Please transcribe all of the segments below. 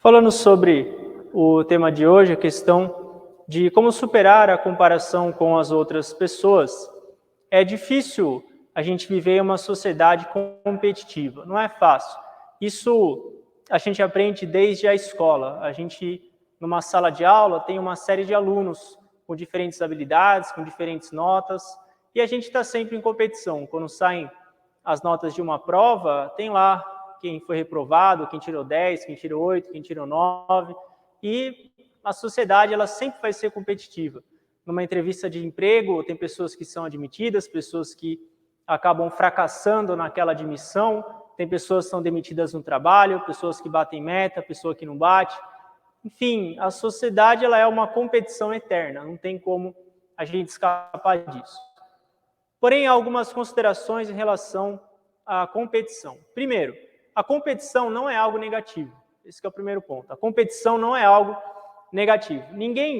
Falando sobre o tema de hoje, a questão de como superar a comparação com as outras pessoas, é difícil a gente viver em uma sociedade competitiva, não é fácil. Isso a gente aprende desde a escola. A gente, numa sala de aula, tem uma série de alunos com diferentes habilidades, com diferentes notas, e a gente está sempre em competição. Quando saem as notas de uma prova, tem lá quem foi reprovado, quem tirou 10, quem tirou 8, quem tirou 9, e a sociedade ela sempre vai ser competitiva. Numa entrevista de emprego, tem pessoas que são admitidas, pessoas que acabam fracassando naquela admissão, tem pessoas que são demitidas no trabalho, pessoas que batem meta, pessoa que não bate. Enfim, a sociedade ela é uma competição eterna, não tem como a gente escapar disso. Porém, há algumas considerações em relação à competição. Primeiro, a competição não é algo negativo. Esse é o primeiro ponto. A competição não é algo negativo.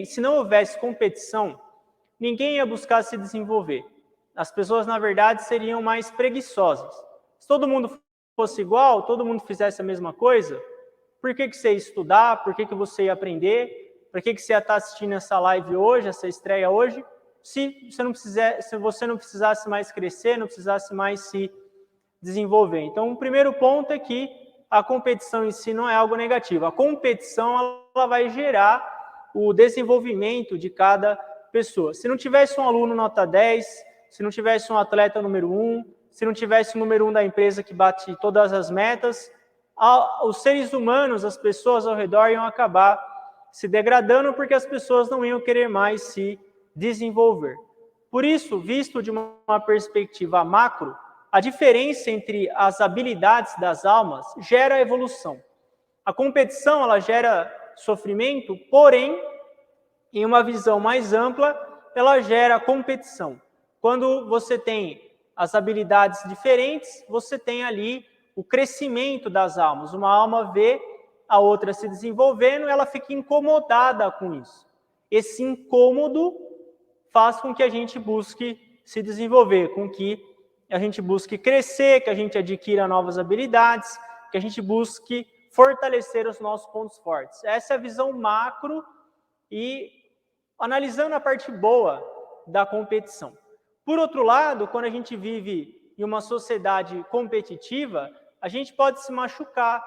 Se não houvesse competição, ninguém ia buscar se desenvolver. As pessoas, na verdade, seriam mais preguiçosas. Se todo mundo fosse igual, todo mundo fizesse a mesma coisa, por que você ia estudar? Por que você ia aprender? Por que você ia estar assistindo essa live hoje, essa estreia hoje? Se você não precisasse mais crescer, não precisasse mais se desenvolver. Então, o primeiro ponto é que a competição em si não é algo negativo. A competição ela vai gerar o desenvolvimento de cada pessoa. Se não tivesse um aluno nota 10, se não tivesse um atleta número 1, se não tivesse o número 1 da empresa que bate todas as metas, os seres humanos, as pessoas ao redor iam acabar se degradando porque as pessoas não iam querer mais se desenvolver. Por isso, visto de uma perspectiva macro, a diferença entre as habilidades das almas gera evolução. A competição ela gera sofrimento, porém, em uma visão mais ampla, ela gera competição. Quando você tem as habilidades diferentes, você tem ali o crescimento das almas. Uma alma vê a outra se desenvolvendo, ela fica incomodada com isso. Esse incômodo faz com que a gente busque se desenvolver, com que a gente busque crescer, que a gente adquira novas habilidades, que a gente busque fortalecer os nossos pontos fortes. Essa é a visão macro e analisando a parte boa da competição. Por outro lado, quando a gente vive em uma sociedade competitiva, a gente pode se machucar,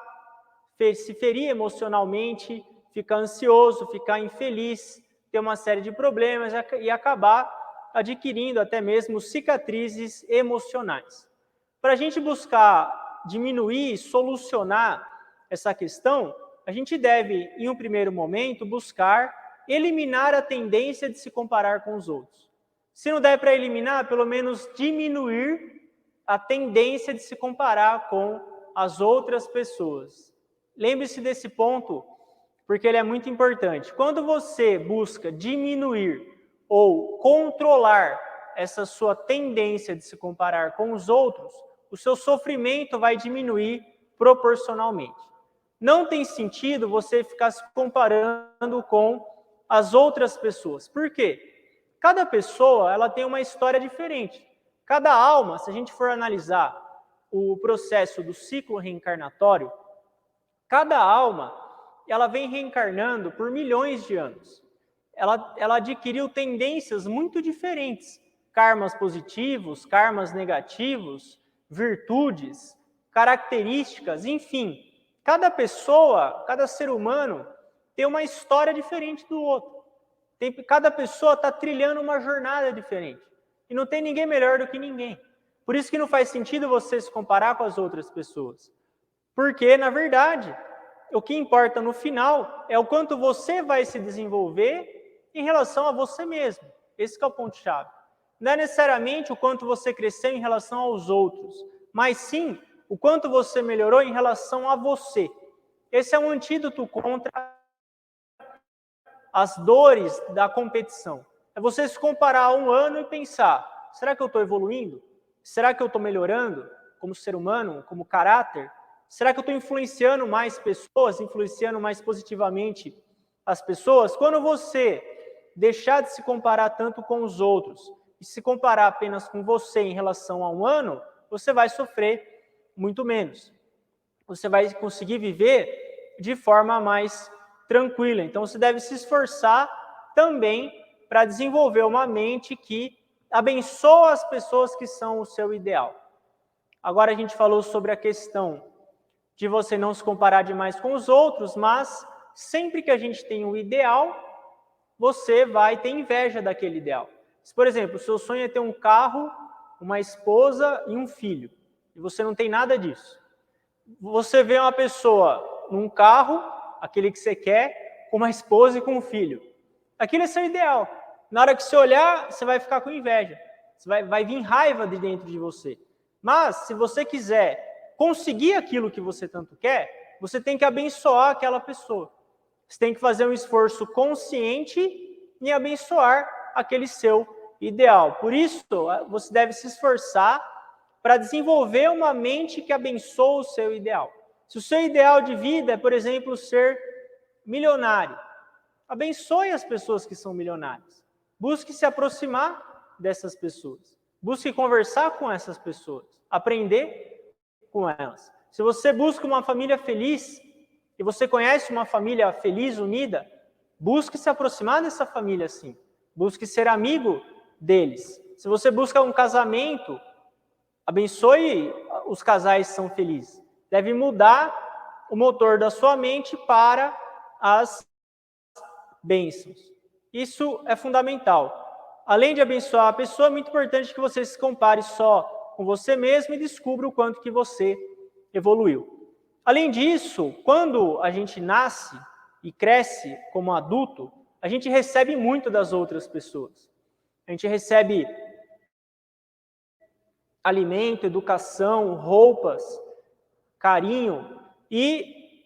se ferir emocionalmente, ficar ansioso, ficar infeliz, ter uma série de problemas e acabar adquirindo até mesmo cicatrizes emocionais. Para a gente buscar diminuir, solucionar essa questão, a gente deve, em um primeiro momento, buscar eliminar a tendência de se comparar com os outros. Se não der para eliminar, pelo menos diminuir a tendência de se comparar com as outras pessoas. Lembre-se desse ponto, porque ele é muito importante. Quando você busca diminuir ou controlar essa sua tendência de se comparar com os outros, o seu sofrimento vai diminuir proporcionalmente. Não tem sentido você ficar se comparando com as outras pessoas. Por quê? Cada pessoa ela tem uma história diferente. Cada alma, se a gente for analisar o processo do ciclo reencarnatório, cada alma ela vem reencarnando por milhões de anos. Ela adquiriu tendências muito diferentes, karmas positivos, karmas negativos, virtudes, características, enfim. Cada pessoa, cada ser humano tem uma história diferente do outro. Cada pessoa está trilhando uma jornada diferente. E não tem ninguém melhor do que ninguém. Por isso que não faz sentido você se comparar com as outras pessoas. Porque, na verdade, o que importa no final é o quanto você vai se desenvolver em relação a você mesmo. Esse é o ponto-chave. Não é necessariamente o quanto você cresceu em relação aos outros, mas sim o quanto você melhorou em relação a você. Esse é um antídoto contra as dores da competição. É você se comparar a um ano e pensar, será que eu estou evoluindo? Será que eu estou melhorando como ser humano, como caráter? Será que eu estou influenciando mais pessoas, influenciando mais positivamente as pessoas? Quando você deixar de se comparar tanto com os outros e se comparar apenas com você em relação a um ano, você vai sofrer muito menos. Você vai conseguir viver de forma mais tranquila. Então, você deve se esforçar também para desenvolver uma mente que abençoa as pessoas que são o seu ideal. Agora a gente falou sobre a questão de você não se comparar demais com os outros, mas sempre que a gente tem um ideal, você vai ter inveja daquele ideal. Se, por exemplo, o seu sonho é ter um carro, uma esposa e um filho, e você não tem nada disso. Você vê uma pessoa num carro, aquele que você quer, com uma esposa e com um filho. Aquilo é seu ideal. Na hora que você olhar, você vai ficar com inveja. Vai vir raiva de dentro de você. Mas, se você quiser conseguir aquilo que você tanto quer, você tem que abençoar aquela pessoa. Você tem que fazer um esforço consciente em abençoar aquele seu ideal. Por isso, você deve se esforçar para desenvolver uma mente que abençoa o seu ideal. Se o seu ideal de vida é, por exemplo, ser milionário, abençoe as pessoas que são milionárias. Busque se aproximar dessas pessoas. Busque conversar com essas pessoas. Aprender com elas. Se você busca uma família feliz, e você conhece uma família feliz, unida, busque se aproximar dessa família sim. Busque ser amigo deles. Se você busca um casamento, abençoe os casais que são felizes. Deve mudar o motor da sua mente para as bênçãos. Isso é fundamental. Além de abençoar a pessoa, é muito importante que você se compare só com você mesmo e descubra o quanto que você evoluiu. Além disso, quando a gente nasce e cresce como adulto, a gente recebe muito das outras pessoas. A gente recebe alimento, educação, roupas, carinho, e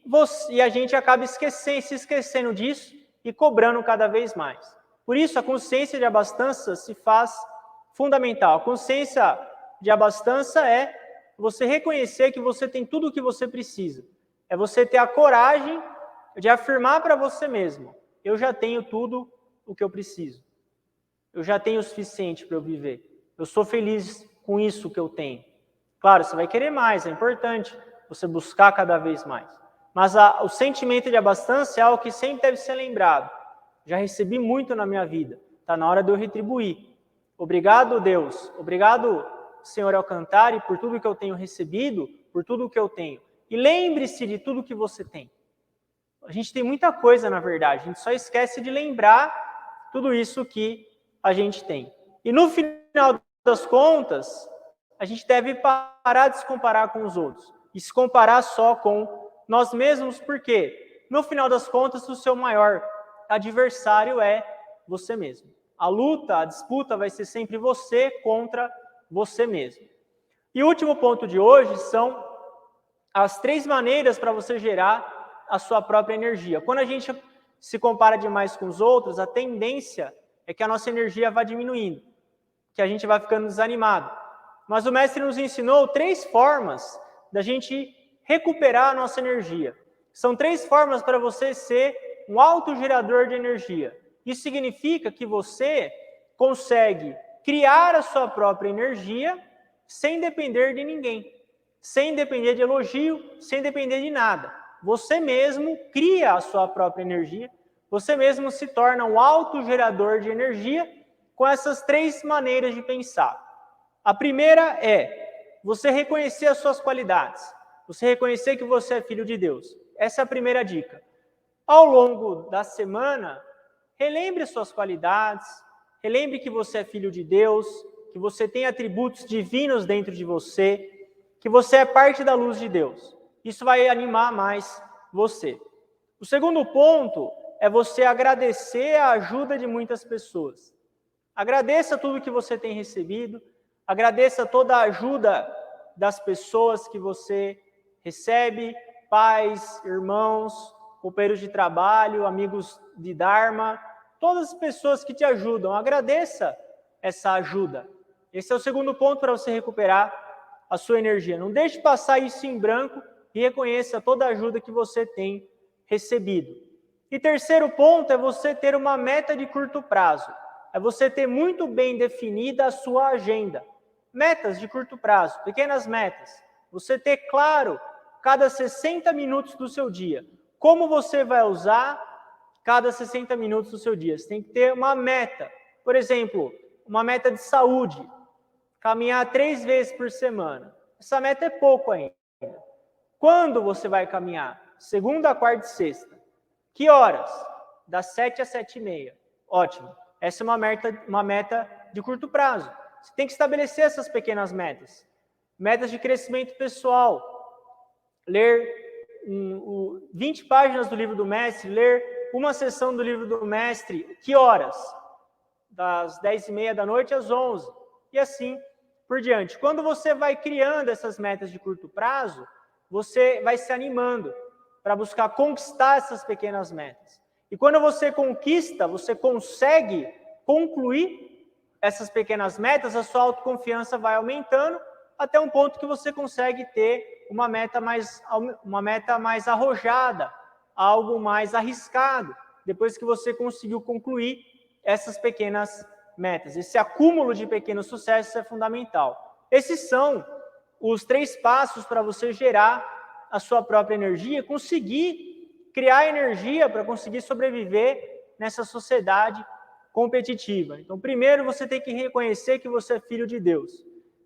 a gente acaba se esquecendo disso e cobrando cada vez mais. Por isso, a consciência de abastança se faz fundamental. A consciência de abastança é você reconhecer que você tem tudo o que você precisa. É você ter a coragem de afirmar para você mesmo: eu já tenho tudo o que eu preciso. Eu já tenho o suficiente para eu viver. Eu sou feliz com isso que eu tenho. Claro, você vai querer mais, é importante você buscar cada vez mais. Mas o sentimento de abastança é algo que sempre deve ser lembrado. Já recebi muito na minha vida. Está na hora de eu retribuir. Obrigado, Deus. Obrigado, Senhor Alcantara, por tudo que eu tenho recebido, por tudo que eu tenho. E lembre-se de tudo que você tem. A gente tem muita coisa, na verdade. A gente só esquece de lembrar tudo isso que a gente tem. E no final das contas, a gente deve parar de se comparar com os outros. E se comparar só com nós mesmos, porque no final das contas, o seu maior adversário é você mesmo. A luta, a disputa vai ser sempre você contra você mesmo. E o último ponto de hoje são as 3 maneiras para você gerar a sua própria energia. Quando a gente se compara demais com os outros, a tendência é que a nossa energia vá diminuindo, que a gente vai ficando desanimado. Mas o mestre nos ensinou 3 formas da gente recuperar a nossa energia. São 3 formas para você ser um autogerador de energia. Isso significa que você consegue criar a sua própria energia sem depender de ninguém, sem depender de elogio, sem depender de nada. Você mesmo cria a sua própria energia, você mesmo se torna um autogerador de energia com essas 3 maneiras de pensar. A primeira é você reconhecer as suas qualidades, você reconhecer que você é filho de Deus. Essa é a primeira dica. Ao longo da semana, relembre suas qualidades, relembre que você é filho de Deus, que você tem atributos divinos dentro de você, que você é parte da luz de Deus. Isso vai animar mais você. O segundo ponto é você agradecer a ajuda de muitas pessoas. Agradeça tudo que você tem recebido, agradeça toda a ajuda das pessoas que você recebe, pais, irmãos, companheiros de trabalho, amigos de Dharma, todas as pessoas que te ajudam. Agradeça essa ajuda. Esse é o segundo ponto para você recuperar a sua energia. Não deixe passar isso em branco e reconheça toda a ajuda que você tem recebido. E terceiro ponto é você ter uma meta de curto prazo. É você ter muito bem definida a sua agenda. Metas de curto prazo, pequenas metas. Você ter claro, cada 60 minutos do seu dia, como você vai usar cada 60 minutos do seu dia. Você tem que ter uma meta. Por exemplo, uma meta de saúde. Caminhar 3 vezes por semana. Essa meta é pouco ainda. Quando você vai caminhar? Segunda, quarta e sexta. Que horas? Das 7 às 7h30. Ótimo. Essa é uma meta de curto prazo. Você tem que estabelecer essas pequenas metas. Metas de crescimento pessoal. Ler 20 páginas do livro do mestre, ler uma sessão do livro do mestre. Que horas? Das 10h30 da noite às 11h. E assim por diante. Quando você vai criando essas metas de curto prazo, você vai se animando para buscar conquistar essas pequenas metas. E quando você conquista, você consegue concluir essas pequenas metas, a sua autoconfiança vai aumentando até um ponto que você consegue ter uma meta mais arrojada, algo mais arriscado, depois que você conseguiu concluir essas pequenas metas. Esse acúmulo de pequenos sucessos é fundamental. Esses são os 3 passos para você gerar a sua própria energia, conseguir criar energia para conseguir sobreviver nessa sociedade competitiva. Então, primeiro, você tem que reconhecer que você é filho de Deus.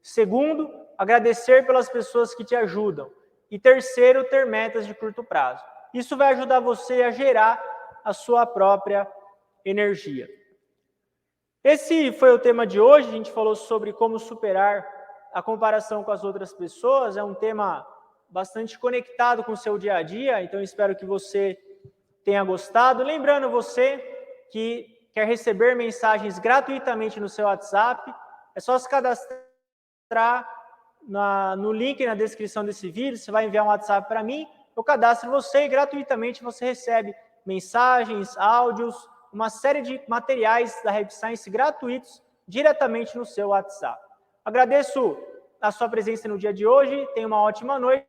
Segundo, agradecer pelas pessoas que te ajudam. E terceiro, ter metas de curto prazo. Isso vai ajudar você a gerar a sua própria energia. Esse foi o tema de hoje. A gente falou sobre como superar a comparação com as outras pessoas. É um tema bastante conectado com o seu dia a dia, então espero que você tenha gostado. Lembrando você que quer receber mensagens gratuitamente no seu WhatsApp, é só se cadastrar no link na descrição desse vídeo. Você vai enviar um WhatsApp para mim, eu cadastro você e gratuitamente você recebe mensagens, áudios, uma série de materiais da Rap Science gratuitos diretamente no seu WhatsApp. Agradeço a sua presença no dia de hoje, tenha uma ótima noite.